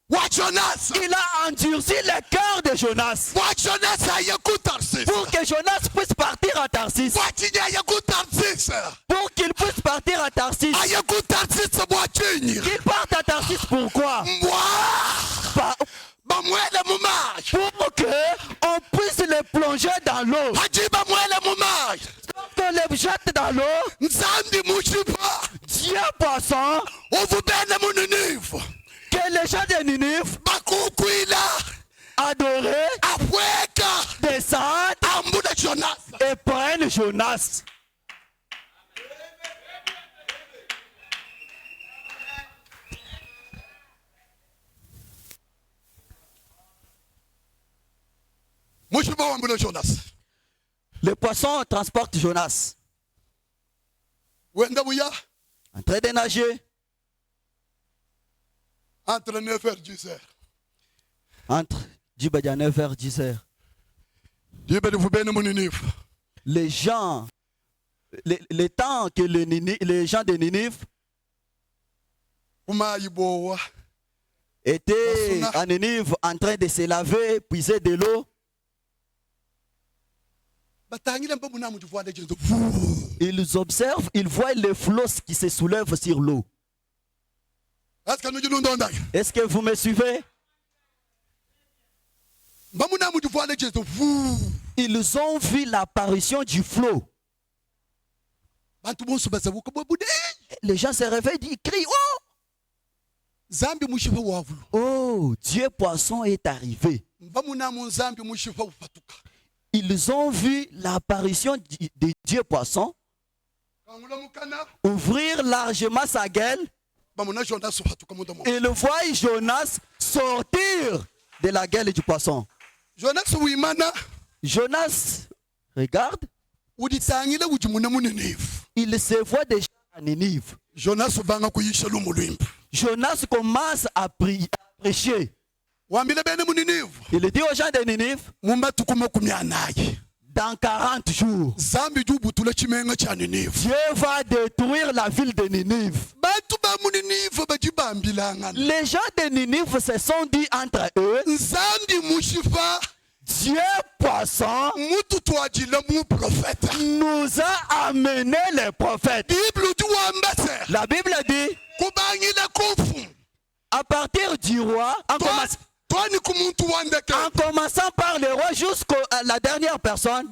il a endurci le cœur de Jonas. Pour que Jonas puisse partir à Tarsis. Pour qu'il puisse partir à Tarsis. Qu'il parte à Tarsis, pourquoi? Pour qu'on puisse les plonger dans l'eau. Quand on les jette dans l'eau, Dieu poisson, que les gens de Ninive adoraient, descendent et prennent Jonas. Le poisson transporte Jonas. En train de nager. Entre 9h et 10h. Entre 9h et 10h. Les gens, les temps que les gens de Ninive étaient à Ninive en train de se laver, puiser de l'eau. Ils observent, ils voient les flots qui se soulèvent sur l'eau. Est-ce que vous me suivez? Ils ont vu l'apparition du flot. Les gens se réveillent, ils crient, oh! Oh, Dieu poisson est arrivé. Ils ont vu l'apparition de Dieu poisson ouvrir largement sa gueule. Ils voient Jonas sortir de la gueule du poisson. Jonas regarde. Il se voit déjà à Ninive. Jonas commence à prêcher. Il dit aux gens de Ninive, dans 40 jours, Dieu va détruire la ville de Ninive. Les gens de Ninive se sont dit entre eux, Dieu poisson nous a amené les prophètes. La Bible dit, à partir du roi, en commençant par le roi jusqu'à la dernière personne,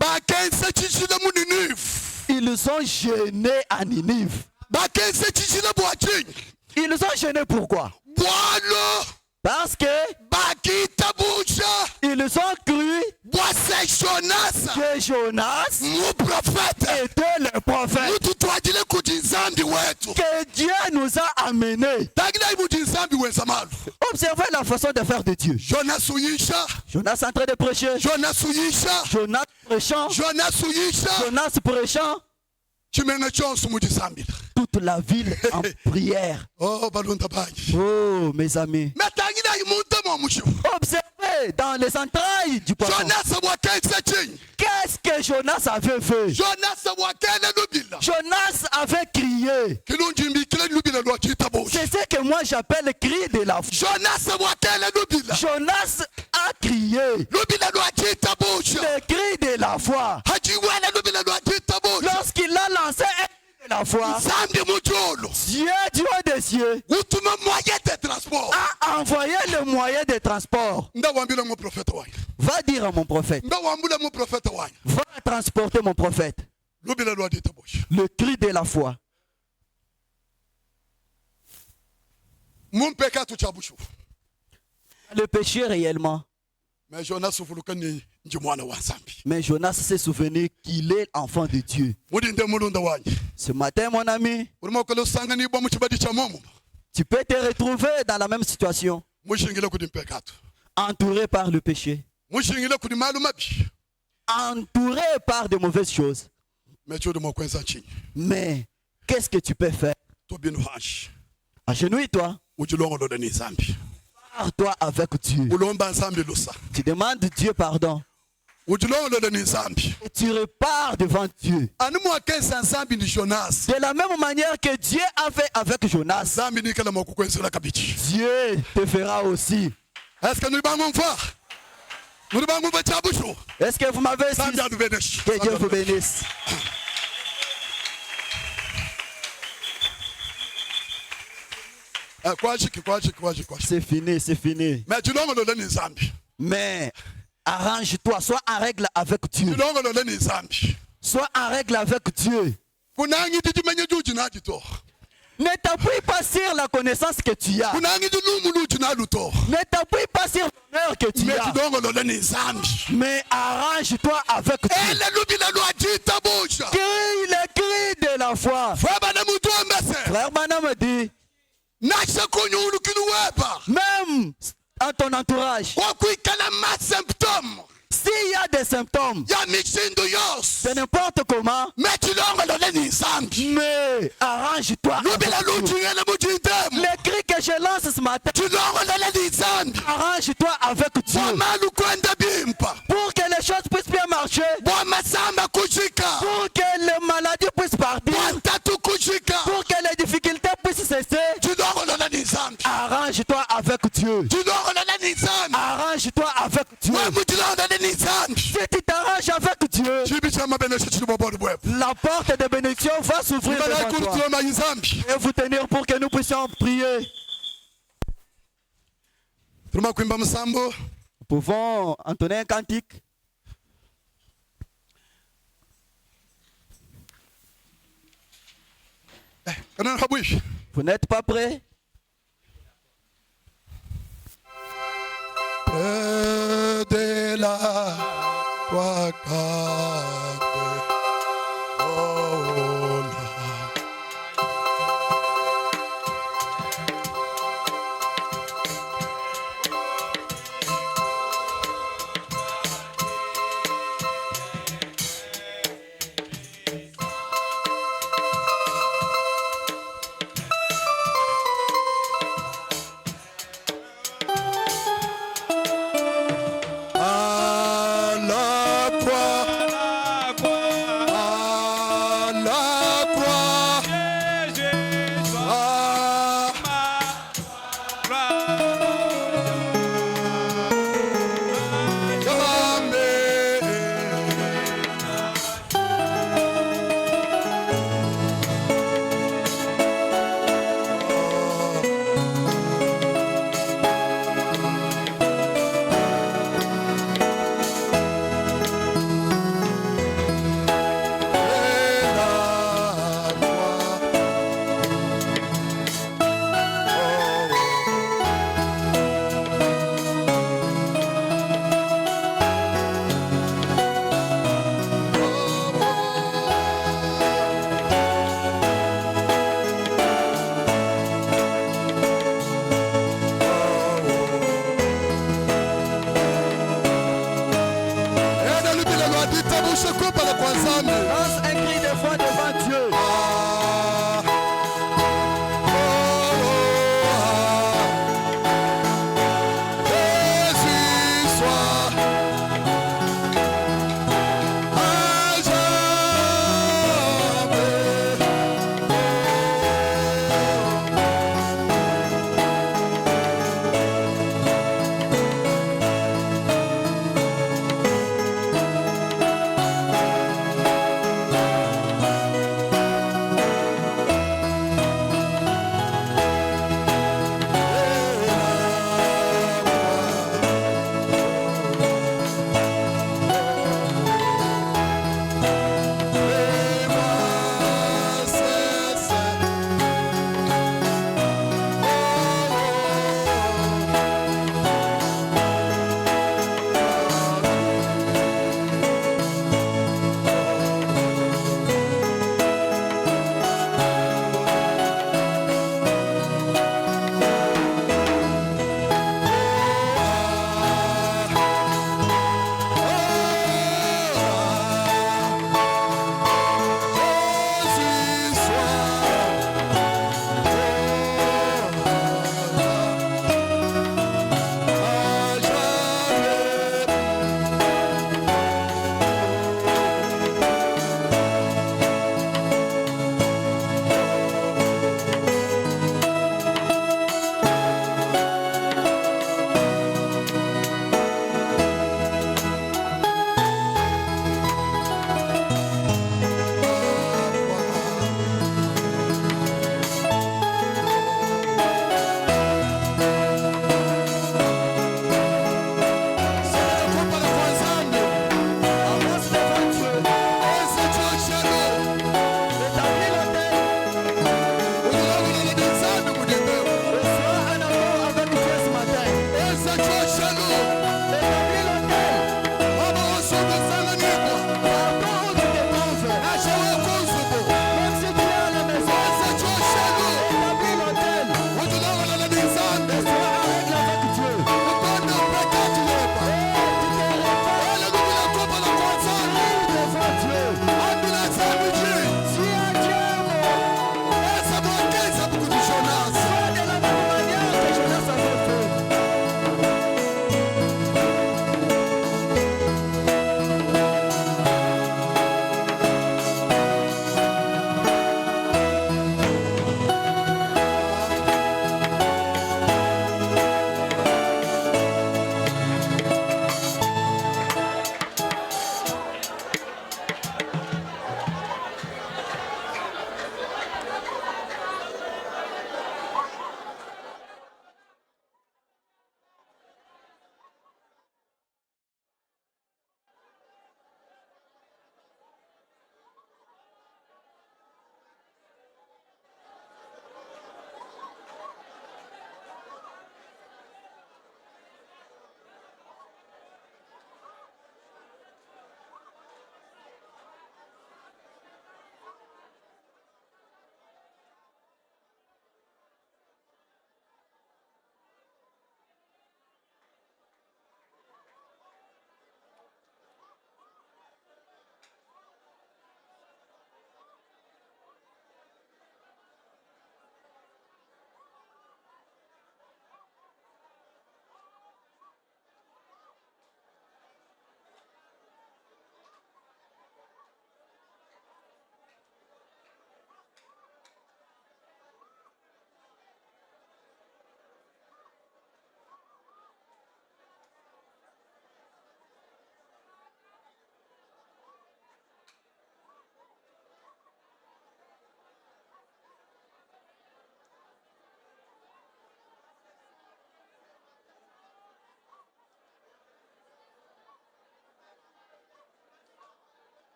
ils sont gênés à Ninive. Ils sont gênés pourquoi? Parce que ils ont cru que Jonas était le prophète que Dieu nous a amenés. Observez la façon de faire de Dieu. Jonas en train de prêcher. Jonas prêchant. Jonas prêchant. Toute la ville en prière. Oh mes amis. Observez dans les entrailles du poisson. qu'est-ce que Jonas avait fait? Jonas avait crié. C'est ce que moi j'appelle le cri de la foi. Jonas a crié. Le cri de la foi. Lorsqu'il a lancé un cri de la foi, Dieu des cieux, a envoyé le moyen de transport. Va dire à mon prophète. Va transporter mon prophète. Le cri de la foi. Le péché réellement. Mais Jonas s'est souvenu qu'il est enfant de Dieu. Ce matin, mon ami, tu peux te retrouver dans la même situation. Entouré par le péché. Entouré par de mauvaises choses. Mais qu'est-ce que tu peux faire? Agenouille-toi. Pars-toi avec Dieu. Tu demandes Dieu pardon. Et tu repars devant Dieu. De la même manière que Dieu a fait avec Jonas, Dieu te fera aussi. Est-ce que vous m'avez dit? Que Dieu vous bénisse. C'est fini, c'est fini. Mais arrange-toi, sois en règle avec Dieu. Sois en règle avec Dieu. Ne t'appuie pas sur la connaissance que tu as. Ne t'appuie pas sur l'honneur que tu as. Mais arrange-toi avec Dieu. Crie le cri de la foi. Frère Branham dit, même à ton entourage, s'il y a des symptômes de n'importe comment, mais arrange-toi. Le cri que je lance ce matin, arrange-toi avec Dieu pour que les choses puissent bien marcher, pour que les maladies puissent partir, pour que les difficultés puissent cesser. Arrange-toi avec Dieu. Arrange-toi avec Dieu. Si tu t'arranges avec Dieu, la porte de bénédiction va s'ouvrir devant toi et vous tenir pour que nous puissions prier. Nous pouvons entonner un cantique. Vous n'êtes pas prêts? Près de la croix calme, oh là. Lance un cri de foi devant Dieu.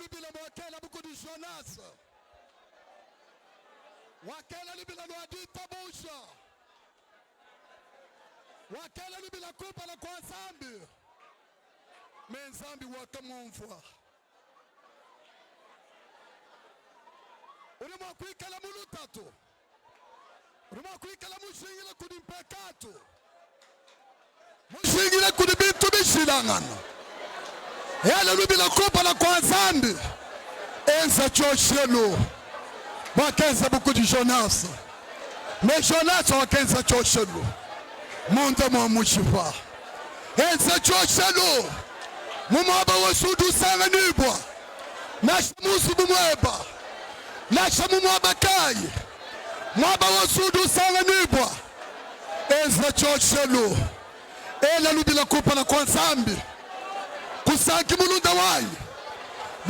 lubila mwakela bukudi Jonas. Wakela lubila lwadita busha. Wakela lubila kupa la kwa Zambi. Menzambi wakamumfwa. Urimo kwikala mulutatu. Urimo kwikala mushingile kudi mpekatu. Mushingile kudi bitu bishilangana. Yale lubila kupa la kwa Zambi. Enza choshelu. Wakenza bukudi Jonas. Me Jonas wakenza choshelu. Munda mwa mushifa. Enza choshelu. Mumaba wasudu sanga nibwa. Nasha musu bumweba. Nasha mumwaba kai. Mwaba wasudu sanga nibwa. Enza choshelu. Ela lubila kupa na kwa Zambi. Kusanki mulunda wayi.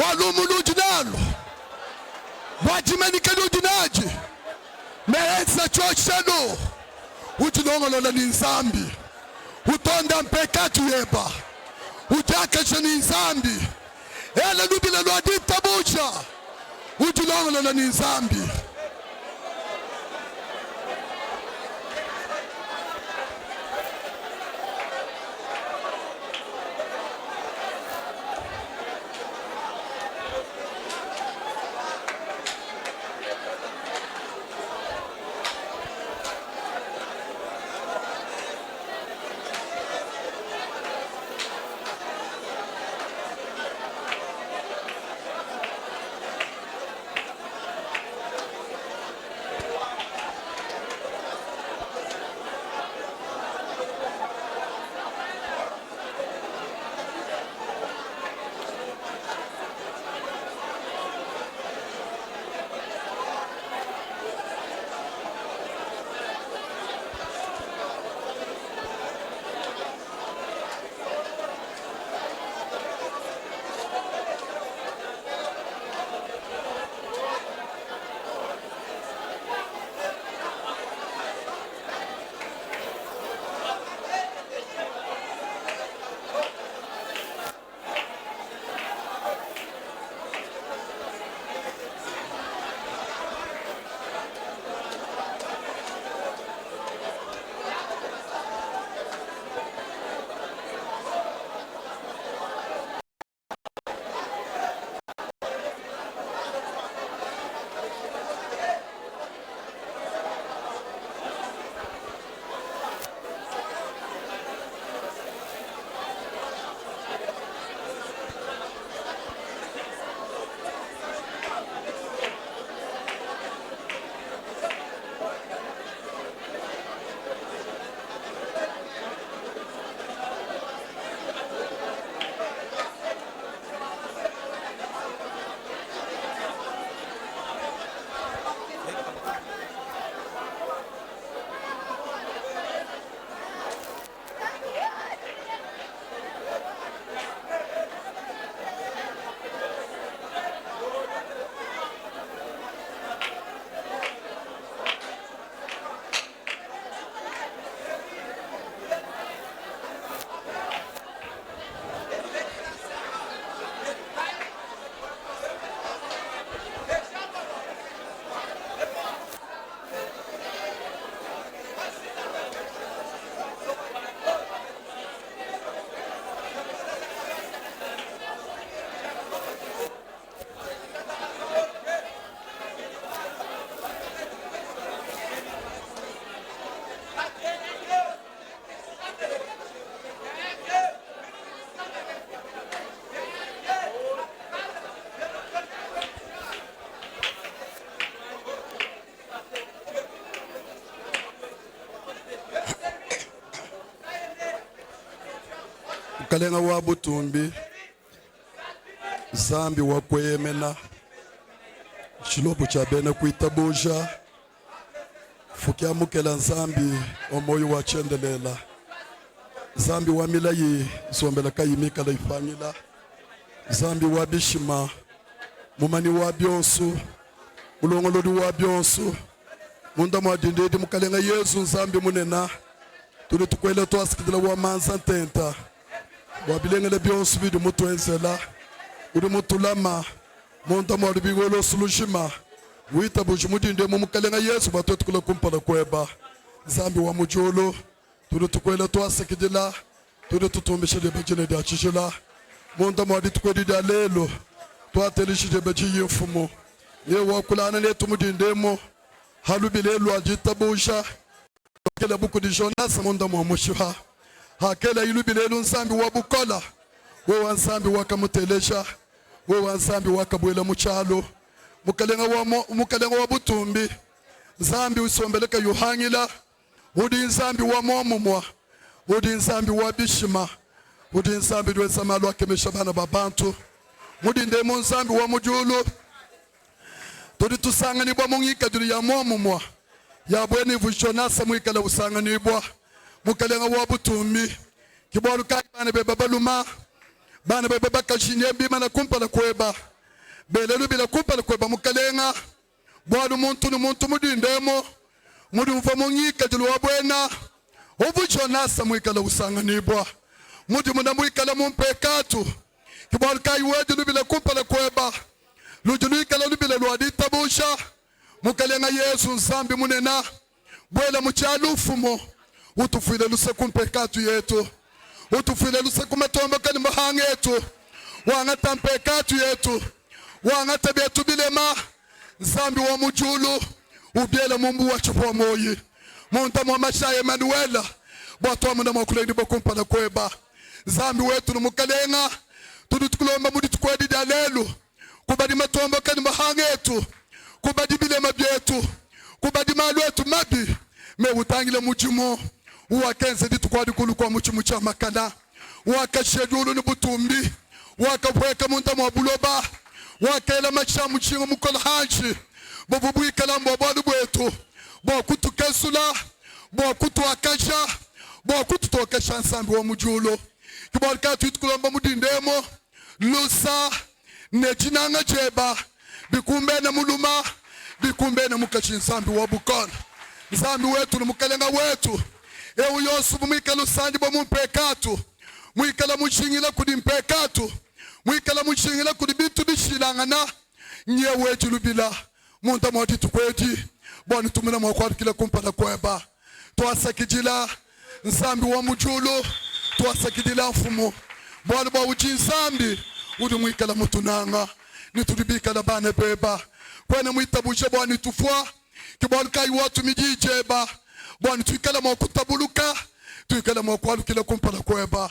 Walumu lujinalo. Wajimenike lujinaji. Meenza choshelu. Ujilongolola ni Nzambi. Utonda mpekatu yeba. Ujakesha ni Nzambi. Ele lubila lwadita busha. Ujilongolola ni Nzambi. Kalenga wa Butumbi Zambi wa kwemena Shilobu cha bena kuitabusha Fukia mukela Nzambi omoyo wa chendelela Zambi wa milayi Zombela kayimika la ifamila Zambi wa bishima Mumani wa byonsu Mulongolodi wa byonsu Munda mwadindedi mukalenga Yesu Nzambi munena Tuli tukwele tuwasikidila wa manza ntenta Wabilengele byonsu bidi mutu enzela Uri mutulama monta mo bigolo sulushima wita bujumudi ndemo mukalenga Yesu batoto kula kumpala kweba zambi wa mujolo tudu tukwela twasekidila tudu tutumbisha de bajene da chishila monta mo dikwedi da lelo twatelishi de baji yefumo ye wakulana ne tumudi ndemo halubilelo ajitabusha kela buku di Jonas monda mo mushuha hakela ilubilelo nsambi wa bukola we wansambi wakamutelesha we wansambi wakabwela muchalo mukalenga wa butumbi nsambi usombeleka yuhangila udi nsambi wa momumwa udi nsambi wa bishima udi nsambi dwe samalo akemesha bana babantu mudi ndemo nsambi wa mujulu todi tusanganibwa mungika duli ya momumwa ya bweni vushonasa mwikala usanganibwa mukalenga wa butumbi kibwalu kai bana beba baluma bana beba bakashinye bima na kumpala kweba belelu bila kumpala kweba mukalenga bwalu muntu mudindemo mudi mva mungika duli wa bwena uvushonasa mwikala usanganibwa mudi muna mwikala mumpekatu kibwalu kai wedulu bila kumpala kweba lujuluika lubila lwadita busha mukalenga Yesu nsambi munena bwela muchalufumo utufile lusekumpeekatu yetu utufile lusekumatomba kani mahanga yetu wangata mpekatu yetu wangata byetu bilema nsambi wa mujulu ubyela mumbu wa chupo moyi monta mwa mashaye Manuela bwatu wa muna mwakuleni bokumpala kweba nsambi wetu numukalenga tudutukulomba mudi tukwedi dalelu kubadi matombo kani mahanga yetu kubadi bilema byetu kubadi malu yetu mabi me utangile mujimo uwakenze ditukwadi kulukwa muchimu cha makana wakashedulu ni butumbi wakabweka munta mwa buloba wakela macha muchingo mukola hanchi bobubuika lambo bwalu bwetu bwakutukesula bwakutuakasha bwakutuokasha nsambi wa mujulo kibalika tukulomba mudindemo lusa nechinanga cheba bikumbe na muluma bikumbe na mukachi nsambi wa bukola nsambi wetu numukalenga wetu ewu yosu mwikala usanji bwa mumpekatu mwikala muchingila kudi mpekatu mwikala muchingila kudi bitu bishilangana nye wetu lubila munta mwati tukweti bwani tumina mwakwari kila kumpala kweba tuwasakijila nsambi wa mujulu tuwasakijila mfumo bwani bwa uchi nsambi udi mwikala mutunanga nitulibika la bane beba kwene mwitabushe bwani tufwa kibwani kai watu mijijeba bwani tuikala mwakutabuluka tuikala mwakwalu kila kumpala kweba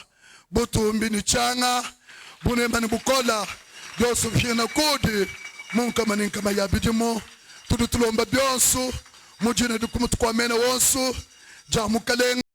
butumbi ni changa bunemba ni bukola byosu vishina kudi munkama ninkama yabidimo tudutulomba byonsu mujine dukumutukwamene wonsu jamukalenga